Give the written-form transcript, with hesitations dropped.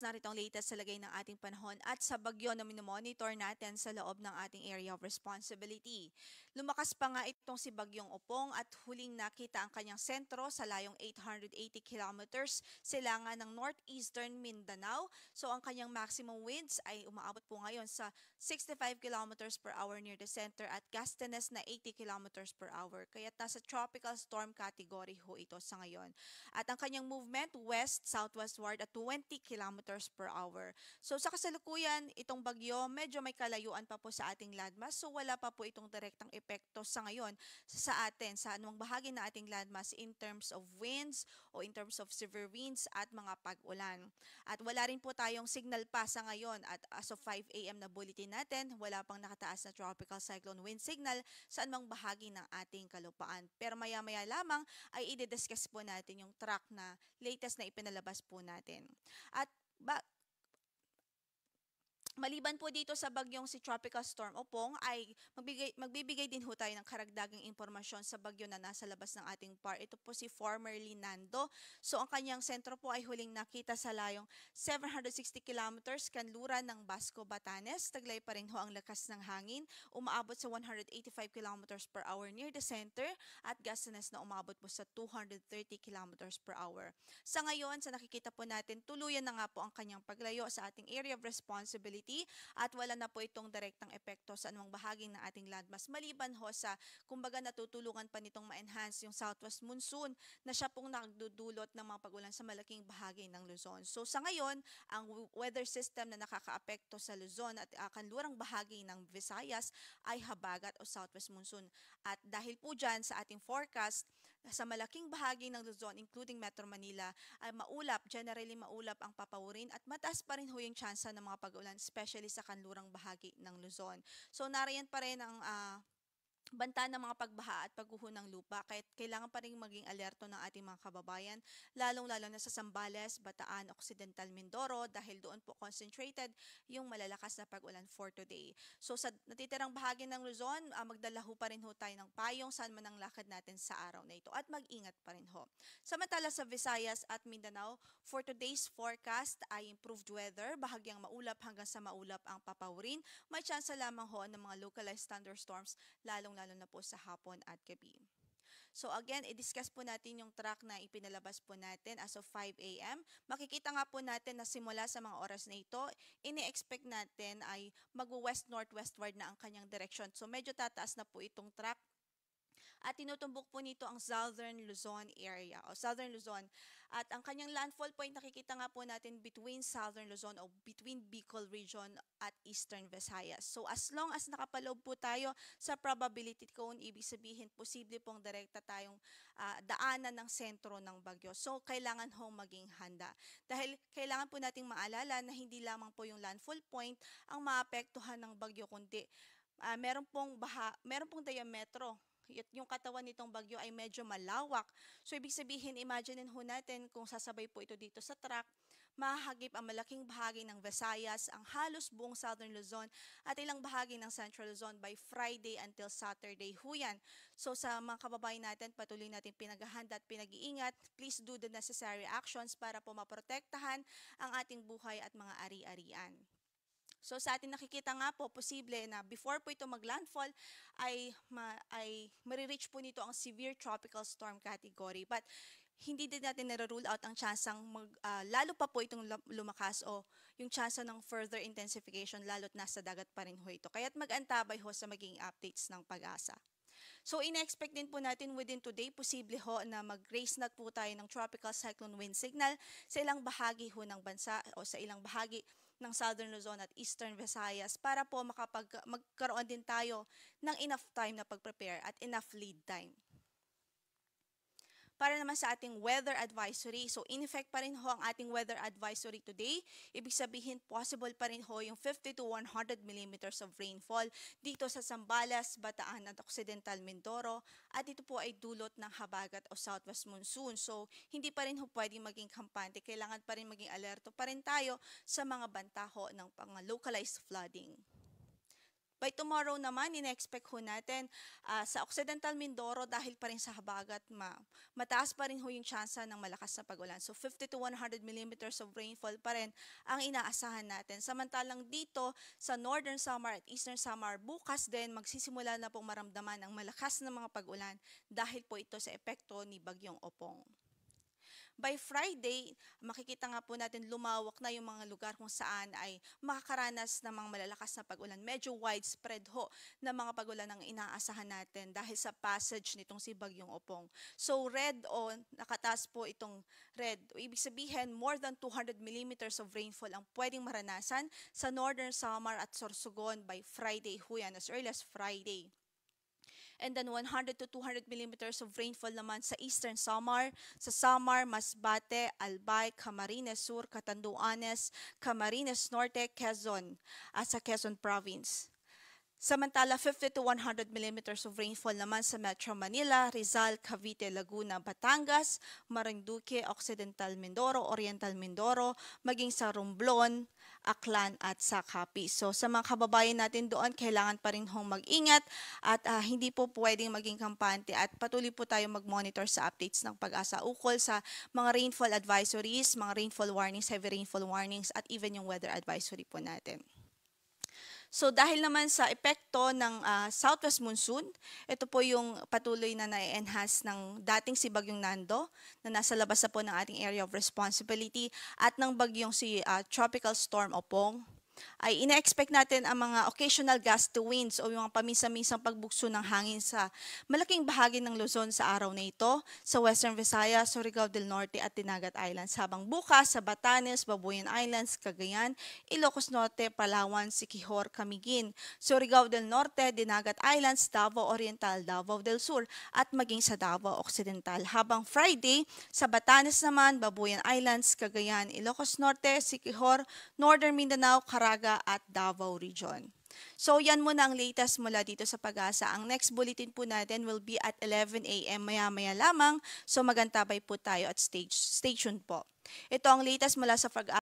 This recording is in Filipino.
Narito ang latest sa lagay ng ating panahon at sa bagyo na minomonitor natin sa loob ng ating area of responsibility. Lumakas pa nga itong si Bagyong Opong at huling nakita ang kanyang sentro sa layong 880 kilometers silangan ng northeastern Mindanao. So ang kanyang maximum winds ay umaabot po ngayon sa 65 kilometers per hour near the center at gustiness na 80 kilometers per hour. Kaya nasa tropical storm category ho ito sa ngayon. At ang kanyang movement west-southwestward at 20 kilometers per hour. So sa kasalukuyan, itong bagyo medyo may kalayuan pa po sa ating landmass. So wala pa po itong direktang epekto sa ngayon sa atin, sa anumang bahagi na ating landmass in terms of winds o in terms of severe winds at mga pag-ulan. At wala rin po tayong signal pa sa ngayon at as of 5 a.m. na bulletin natin, wala pang nakataas na tropical cyclone wind signal sa anumang bahagi ng ating kalupaan. Pero maya-maya lamang ay i-discuss po natin yung track na latest na ipinalabas po natin. At maliban po dito sa bagyong si Tropical Storm Opong ay magbibigay din ho tayo ng karagdagang impormasyon sa bagyo na nasa labas ng ating PAR. Ito po si formerly Nando. So ang kanyang sentro po ay huling nakita sa layong 760 kilometers kanluran ng Basco, Batanes. Taglay pa rin ho ang lakas ng hangin. Umaabot sa 185 kilometers per hour near the center at gustiness na umabot po sa 230 kilometers per hour. Sa ngayon, sa nakikita po natin, tuluyan na nga po ang kanyang paglayo sa ating area of responsibility at wala na po itong direktang epekto sa anumang bahagi ng ating landmass. Maliban ho sa, kumbaga natutulungan pa nitong ma-enhance yung southwest monsoon na siya pong nagdudulot ng mga pag-ulan sa malaking bahagi ng Luzon. So sa ngayon, ang weather system na nakakaapekto sa Luzon at kanlurang bahagi ng Visayas ay habagat o southwest monsoon. At dahil po dyan sa ating forecast, sa malaking bahagi ng Luzon, including Metro Manila, ay maulap, generally maulap ang papawirin at mataas pa rin ho yung tsansa ng mga pag-ulan, especially sa kanlurang bahagi ng Luzon. So nariyan pa rin ang banta ng mga pagbaha at pagguho ng lupa, kahit kailangan pa rin maging alerto ng ating mga kababayan, lalong-lalo na sa Zambales, Bataan, Occidental Mindoro dahil doon po concentrated yung malalakas na pag-ulan for today. So sa natitirang bahagi ng Luzon, magdala ho pa rin ho tayo ng payong saan man ang lakad natin sa araw na ito at mag-ingat pa rin ho. Samantala sa Visayas at Mindanao, for today's forecast ay improved weather, bahagyang maulap hanggang sa maulap ang papawirin. May tsansa lamang ho ng mga localized thunderstorms lalong-lalo na po sa hapon at gabi. So again, i-discuss po natin yung track na ipinalabas po natin as of 5 a.m. Makikita nga po natin na simula sa mga oras na ito, ini-expect natin ay mag-west-northwestward na ang kanyang direction. So medyo tataas na po itong track at tinutumbok po nito ang Southern Luzon area o Southern Luzon. At ang kanyang landfall point nakikita nga po natin between Southern Luzon o between Bicol region at Eastern Visayas. So as long as nakapaloob po tayo sa probability cone, ibig sabihin posible pong direkta tayong daanan ng sentro ng bagyo. So kailangan hong maging handa. Dahil kailangan po nating maalala na hindi lamang po yung landfall point ang maapektuhan ng bagyo kundi meron pong diametro. Yung katawan nitong bagyo ay medyo malawak. So, ibig sabihin, imaginein ho natin kung sasabay po ito dito sa track, mahahagip ang malaking bahagi ng Visayas, ang halos buong Southern Luzon, at ilang bahagi ng Central Luzon by Friday until Saturday ho yan. So, sa mga kababayan natin, patuloy natin pinaghahanda at pinag-iingat. Please do the necessary actions para po maprotektahan ang ating buhay at mga ari-arian. So sa atin nakikita nga po, posible na before po ito maglandfall ay marireach po nito ang severe tropical storm category. But hindi din natin nare-rule out ang tsansang lalo pa po itong lumakas o yung tsansa ng further intensification lalo't nasa dagat pa rin ho ito. Kaya't mag-antabay ho sa magiging updates ng pag-asa. So, ina-expect din po natin within today, posible ho na mag-raise na po tayo ng tropical cyclone wind signal sa ilang bahagi ho ng bansa o sa ilang bahagi ng Southern Luzon at Eastern Visayas para po magkaroon din tayo ng enough time na pag-prepare at enough lead time. Para naman sa ating weather advisory, so in effect pa rin ho ang ating weather advisory today. Ibig sabihin, possible pa rin ho yung 50 to 100 millimeters of rainfall dito sa Zambales, Bataan at Occidental Mindoro. At ito po ay dulot ng habagat o southwest monsoon. So, hindi pa rin ho pwedeng maging kampante. Kailangan pa rin maging alerto pa rin tayo sa mga banta ho ng localized flooding. By tomorrow naman, ina-expect ho natin sa Occidental Mindoro dahil pa rin sa habagat, mataas pa rin ho yung tsansa ng malakas na pag-ulan. So 50 to 100 millimeters of rainfall pa rin ang inaasahan natin. Samantalang dito sa Northern Samar at Eastern Samar, bukas din magsisimula na pong maramdaman ang malakas na mga pag-ulan dahil po ito sa epekto ni Bagyong Opong. By Friday, makikita nga po natin lumawak na yung mga lugar kung saan ay makakaranas ng mga malalakas na pag-ulan. Medyo widespread ho na mga pag-ulan ang inaasahan natin dahil sa passage nitong si Bagyong Opong. So red o nakataas po itong red. Ibig sabihin, more than 200 millimeters of rainfall ang pwedeng maranasan sa Northern Samar at Sorsogon by Friday ho yan, as early as Friday. And then 100 to 200 millimeters of rainfall naman sa Eastern Samar, sa Samar, Masbate, Albay, Camarines Sur, Catanduanes, Camarines Norte, Quezon, sa Quezon Province. Samantala, 50 to 100 millimeters of rainfall naman sa Metro Manila, Rizal, Cavite, Laguna, Batangas, Marinduque, Occidental Mindoro, Oriental Mindoro, maging sa Romblon, Aklan at sa Capiz. So sa mga kababayan natin doon, kailangan pa rin hong mag-ingat at hindi po pwedeng maging kampante at patuloy po tayo mag-monitor sa updates ng Pag-asa ukol sa mga rainfall advisories, mga rainfall warnings, heavy rainfall warnings at even yung weather advisory po natin. So dahil naman sa epekto ng southwest monsoon, ito po yung patuloy na na-enhance ng dating si Bagyong Nando na nasa labas na po ng ating area of responsibility at ng bagyong si Tropical Storm Opong. Ay ina-expect natin ang mga occasional gusty winds o yung mga paminsan-minsang pagbugso ng hangin sa malaking bahagi ng Luzon sa araw na ito, sa Western Visayas, Surigao del Norte at Dinagat Islands. Habang bukas sa Batanes, Babuyan Islands, Cagayan, Ilocos Norte, Palawan, Siquijor, Camiguin, Surigao del Norte, Dinagat Islands, Davao Oriental, Davao del Sur at maging sa Davao Occidental. Habang Friday, sa Batanes naman, Babuyan Islands, Cagayan, Ilocos Norte, Siquijor, Northern Mindanao, Caraga at Davao Region. So yan muna ang latest mula dito sa Pag-asa. Ang next bulletin po natin will be at 11 a.m. maya-maya lamang. So magantabay po tayo at stay tuned po. Ito ang latest mula sa Pag-asa.